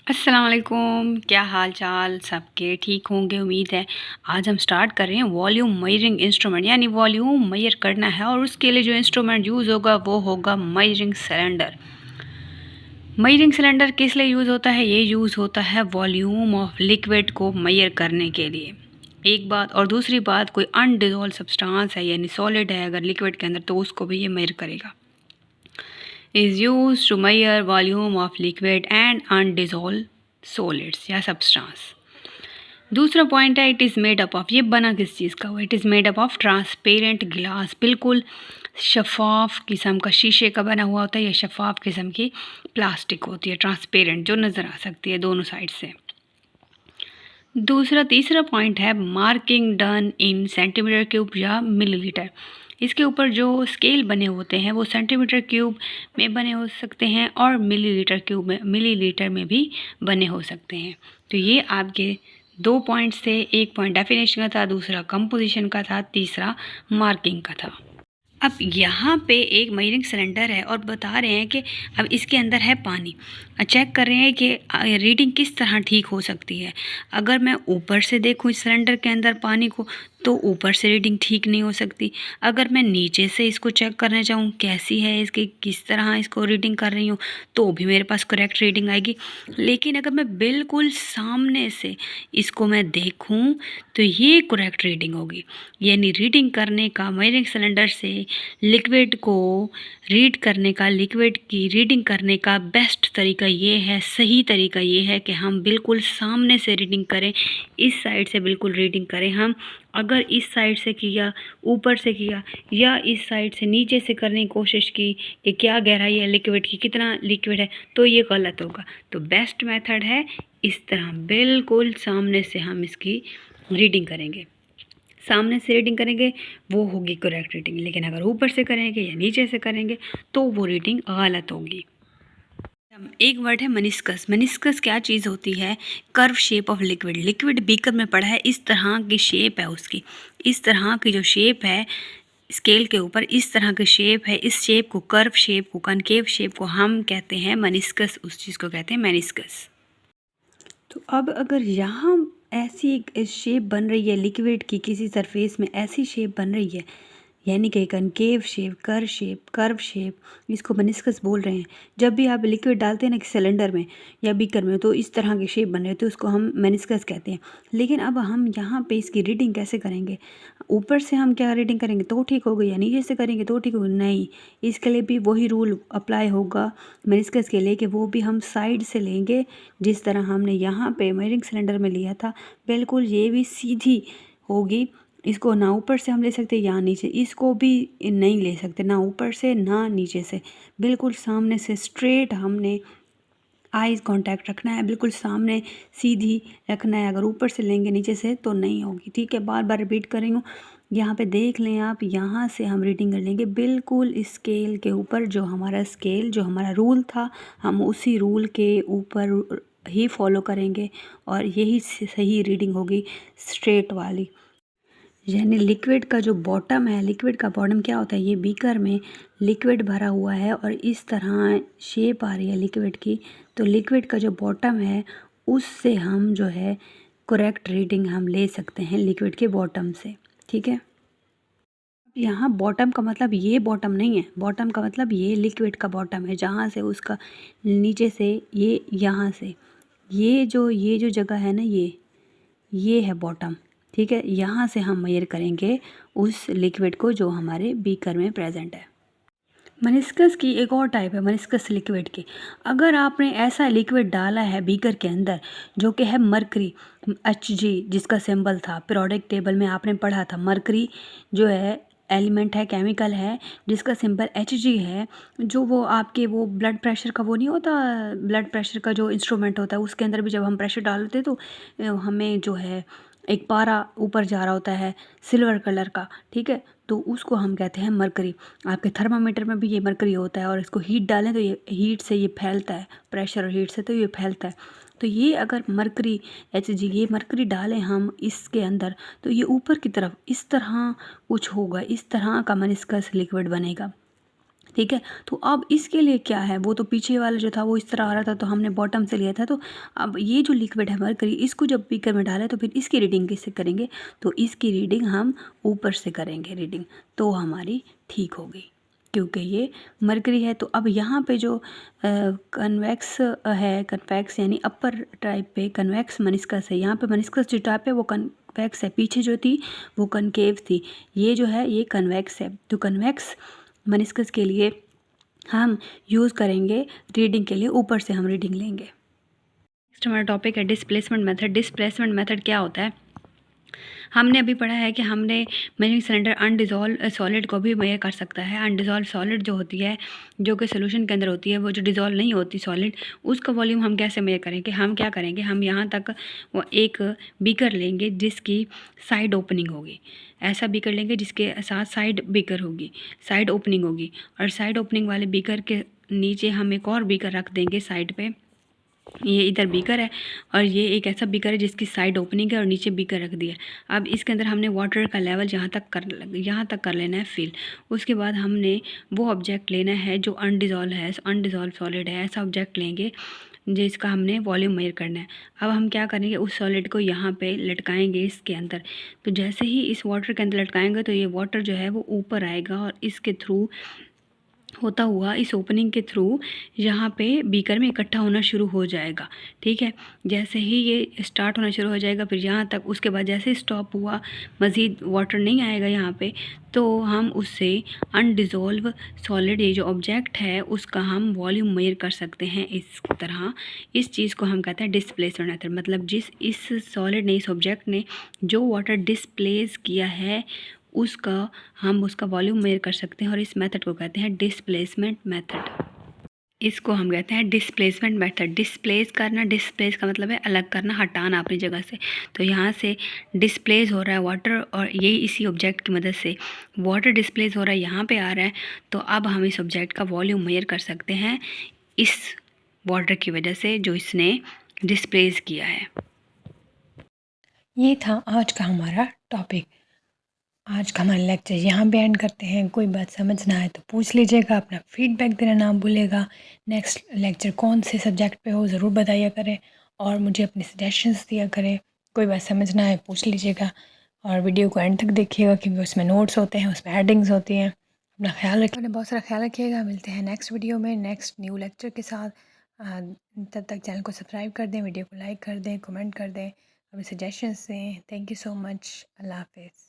अस्सलाम वालेकुम, क्या हाल चाल सबके ठीक होंगे उम्मीद है। आज हम स्टार्ट कर रहे हैं वॉल्यूम मेजरिंग इंस्ट्रूमेंट, यानी वॉल्यूम मेजर करना है और उसके लिए जो इंस्ट्रूमेंट यूज़ होगा वो होगा मेजरिंग सिलेंडर। मेजरिंग सिलेंडर किस लिए यूज़ होता है? ये यूज़ होता है वॉल्यूम ऑफ लिक्विड को मेजर करने के लिए, एक बात। और दूसरी बात, कोई अनडिज़ोल्व सब्सटेंस है यानी सॉलिड है अगर लिक्विड के अंदर, तो उसको भी ये मेजर करेगा। is used to measure volume of liquid and undissolved solids या substance। दूसरा पॉइंट है it is made up of, ये बना किस चीज़ का हुआ? It is made up of transparent गिलास, बिल्कुल शफाफ किस्म का शीशे का बना हुआ होता है या शफाफ किस्म की प्लास्टिक होती है, ट्रांसपेरेंट, जो नज़र आ सकती है दोनों साइड से। तीसरा पॉइंट है marking done in centimetre cube या मिलीलीटर। इसके ऊपर जो स्केल बने होते हैं वो सेंटीमीटर क्यूब में बने हो सकते हैं और मिलीलीटर में भी बने हो सकते हैं। तो ये आपके 2 पॉइंट्स थे, एक पॉइंट डेफिनेशन का था, दूसरा कंपोजिशन का था, तीसरा मार्किंग का था। अब यहाँ पे एक मेजरिंग सिलेंडर है और बता रहे हैं कि अब इसके अंदर है पानी। चेक कर रहे हैं कि रीडिंग किस तरह ठीक हो सकती है। अगर मैं ऊपर से देखूँ इस सिलेंडर के अंदर पानी को, तो ऊपर से रीडिंग ठीक नहीं हो सकती। अगर मैं नीचे से इसको चेक करना चाहूँ कैसी है इसकी, किस तरह इसको रीडिंग कर रही हूँ, तो भी मेरे पास करेक्ट रीडिंग आएगी। लेकिन अगर मैं बिल्कुल सामने से इसको मैं देखूँ तो ये करेक्ट रीडिंग होगी। यानी रीडिंग करने का, मेजरिंग सिलेंडर से लिक्विड को रीड करने का, लिक्विड की रीडिंग करने का बेस्ट तरीका ये है, सही तरीका ये है कि हम बिल्कुल सामने से रीडिंग करें, इस साइड से बिल्कुल रीडिंग करें। हम अगर इस साइड से किया, ऊपर से किया, या इस साइड से नीचे से करने की कोशिश की कि क्या गहराई है लिक्विड की, कितना लिक्विड है, तो ये गलत होगा। तो बेस्ट मेथड है इस तरह बिल्कुल सामने से हम इसकी रीडिंग करेंगे। सामने से रीडिंग करेंगे वो होगी करेक्ट रीडिंग, लेकिन अगर ऊपर से करेंगे या नीचे से करेंगे तो वो रीडिंग गलत होगी। एक वर्ड है मनिस्कस। मनिस्कस क्या चीज़ होती है? Curve shape of liquid. Liquid beaker में पड़ा है, इस तरह की शेप है उसकी, इस तरह की जो शेप है स्केल के ऊपर, इस तरह की शेप है। इस शेप को, कर्व शेप को, कनकेव शेप को हम कहते हैं मनिस्कस, उस चीज़ को कहते हैं मेनिस्कस। तो अब अगर यहाँ ऐसी एक शेप बन रही है लिक्विड की, किसी सरफेस में ऐसी शेप बन रही है, यानी कि कनकेव शेप, कर्व शेप, इसको मेनिस्कस बोल रहे हैं। जब भी आप लिक्विड डालते हैं ना सिलेंडर में या बीकर में, तो इस तरह की शेप बन रही है, तो उसको हम मेनिस्कस कहते हैं। लेकिन अब हम यहाँ पे इसकी रीडिंग कैसे करेंगे? ऊपर से हम क्या रीडिंग करेंगे तो ठीक होगा, या नीचे से करेंगे तो ठीक होगा? नहीं, इसके लिए भी वही रूल अप्लाई होगा मेनिस्कस के लिए, कि वो भी हम साइड से लेंगे, जिस तरह हमने यहाँ पे मेजरिंग सिलेंडर में लिया था, बिल्कुल ये भी सीधी होगी। इसको ना ऊपर से हम ले सकते या नीचे, इसको भी नहीं ले सकते, ना ऊपर से ना नीचे से, बिल्कुल सामने से स्ट्रेट हमने आईज कांटेक्ट रखना है, बिल्कुल सामने सीधी रखना है। अगर ऊपर से लेंगे नीचे से तो नहीं होगी। ठीक है, बार बार रिपीट कर रही हूँ। यहाँ पे देख लें आप, यहाँ से हम रीडिंग कर लेंगे बिल्कुल स्केल के ऊपर, जो हमारा स्केल, जो हमारा रूल था, हम उसी रूल के ऊपर ही फॉलो करेंगे और यही सही रीडिंग होगी, स्ट्रेट वाली। यानी लिक्विड का जो बॉटम है, लिक्विड का बॉटम क्या होता है? ये बीकर में लिक्विड भरा हुआ है और इस तरह शेप आ रही है लिक्विड की, तो लिक्विड का जो बॉटम है उससे हम जो है करेक्ट रीडिंग हम ले सकते हैं लिक्विड के बॉटम से। ठीक है, यहाँ बॉटम का मतलब ये बॉटम नहीं है, बॉटम का मतलब ये लिक्विड का बॉटम है, जहाँ से उसका नीचे से ये, यहाँ से ये जो जगह है ना, ये है बॉटम। ठीक है, यहाँ से हम मेजर करेंगे उस लिक्विड को जो हमारे बीकर में प्रेजेंट है। मेनिस्कस की एक और टाइप है मेनिस्कस लिक्विड की। अगर आपने ऐसा लिक्विड डाला है बीकर के अंदर जो कि है मरकरी, Hg जिसका सिंबल था पीरियोडिक टेबल में, आपने पढ़ा था मरकरी जो है एलिमेंट है, केमिकल है, जिसका सिंबल Hg है, जो वो आपके वो ब्लड प्रेशर का वो नहीं होता, ब्लड प्रेशर का जो इंस्ट्रूमेंट होता है उसके अंदर भी जब हम प्रेशर डालते तो हमें जो है एक पारा ऊपर जा रहा होता है सिल्वर कलर का। ठीक है, तो उसको हम कहते हैं मरकरी। आपके थर्मामीटर में भी ये मरकरी होता है और इसको हीट डालें तो ये हीट से ये फैलता है, प्रेशर और हीट से तो ये फैलता है। तो ये अगर मरकरी Hg, ये मरकरी डालें हम इसके अंदर, तो ये ऊपर की तरफ इस तरह कुछ होगा, इस तरह का मेनिस्कस लिक्विड बनेगा। ठीक है। तो अब इसके लिए क्या है, वो तो पीछे वाला जो था वो इस तरह आ रहा था, तो हमने बॉटम से लिया था। तो अब ये जो लिक्विड है मरकरी, इसको जब बीकर में डालें तो फिर इसकी रीडिंग किससे करेंगे, तो इसकी रीडिंग हम ऊपर से करेंगे रीडिंग, तो हमारी ठीक होगी क्योंकि ये मरकरी है। तो अब यहाँ पे जो कन्वेक्स है, कन्वेक्स यानी अपर टाइप पे कन्वेक्स मनिस्कस है, यहाँ पे मनिस्कस जो टाइप है वो कन्वेक्स है, पीछे जो थी वो कनकेव थी, ये जो है ये कन्वेक्स है। तो कन्वेक्स मनिस्कस के लिए हम यूज़ करेंगे रीडिंग के लिए, ऊपर से हम रीडिंग लेंगे। नेक्स्ट हमारा टॉपिक है डिस्प्लेसमेंट मेथड। डिस्प्लेसमेंट मेथड क्या होता है, हमने अभी पढ़ा है कि हमने मेजरिंग सिलेंडर अनडिज़ोल्व सॉलिड को भी मेजर कर सकता है। अनडिज़ोल्व सॉलिड जो होती है, जो कि सोल्यूशन के अंदर होती है, वो जो डिज़ोल्व नहीं होती सॉलिड, उसका वॉल्यूम हम कैसे मेजर करेंगे, हम क्या करेंगे, हम यहाँ तक वो एक बीकर लेंगे जिसकी साइड ओपनिंग होगी, ऐसा बीकर लेंगे जिसके साथ साइड बीकर होगी, साइड ओपनिंग होगी, और साइड ओपनिंग वाले बीकर के नीचे हम एक और बीकर रख देंगे साइड पे। ये इधर बीकर है और ये एक ऐसा बीकर है जिसकी साइड ओपनिंग है और नीचे बीकर रख दिया। अब इसके अंदर हमने वाटर का लेवल यहाँ तक कर लेना है फिल। उसके बाद हमने वो ऑब्जेक्ट लेना है जो अनडिज़ोल्व है, अनडिज़ोल्व सॉलिड है, ऐसा ऑब्जेक्ट लेंगे जिसका हमने वॉल्यूम मेजर करना है। अब हम क्या करेंगे, उस सॉलिड को यहाँ पे लटकाएंगे इसके अंदर। तो जैसे ही इस वाटर के अंदर लटकाएंगे तो ये वाटर जो है वो ऊपर आएगा और इसके थ्रू होता हुआ इस ओपनिंग के थ्रू यहाँ पे बीकर में इकट्ठा होना शुरू हो जाएगा। ठीक है, जैसे ही ये स्टार्ट होना शुरू हो जाएगा फिर यहाँ तक, उसके बाद जैसे स्टॉप हुआ, मज़ीद वाटर नहीं आएगा यहाँ पे, तो हम उससे अनडिज़ोल्व सॉलिड ये जो ऑब्जेक्ट है उसका हम वॉल्यूम मेजर कर सकते हैं इस तरह। इस चीज़ को हम कहते हैं डिस्प्लेसमेंट मेथड, मतलब इस सॉलिड ने, इस ऑब्जेक्ट ने जो वाटर डिस्प्लेस किया है उसका हम उसका वॉल्यूम मेजर कर सकते हैं, और इस मेथड को कहते हैं डिस्प्लेसमेंट मेथड। इसको हम कहते हैं डिस्प्लेसमेंट मेथड। डिस्प्लेस करना, डिस्प्लेस का मतलब है अलग करना, हटाना अपनी जगह से। तो यहाँ से डिस्प्लेस हो रहा है वाटर, और यही इसी ऑब्जेक्ट की मदद से वाटर डिस्प्लेस हो रहा है, यहाँ पे आ रहा है। तो अब हम इस ऑब्जेक्ट का वॉल्यूम मेजर कर सकते हैं इस वाटर की वजह से जो इसने डिस्प्लेस किया है। ये था आज का हमारा टॉपिक। आज का हमारा लेक्चर यहाँ पे एंड करते हैं। कोई बात समझ ना आए तो पूछ लीजिएगा, अपना फीडबैक देना ना भूलेगा। नेक्स्ट लेक्चर कौन से सब्जेक्ट पे हो ज़रूर बताइए करें, और मुझे अपने सजेशंस दिया करें। कोई बात समझ ना आए पूछ लीजिएगा, और वीडियो को एंड तक देखिएगा क्योंकि उसमें नोट्स होते हैं, उसमें हेडिंग्स होती हैं। अपना ख्याल रखिए, अपने बहुत सारा ख्याल रखिएगा। मिलते हैं नेक्स्ट वीडियो में नेक्स्ट न्यू लेक्चर के साथ। तब तक चैनल को सब्सक्राइब कर दें, वीडियो को लाइक कर दें, कमेंट कर दें, अपने सजेशंस दें। Thank you so much. अल्लाह हाफिज़।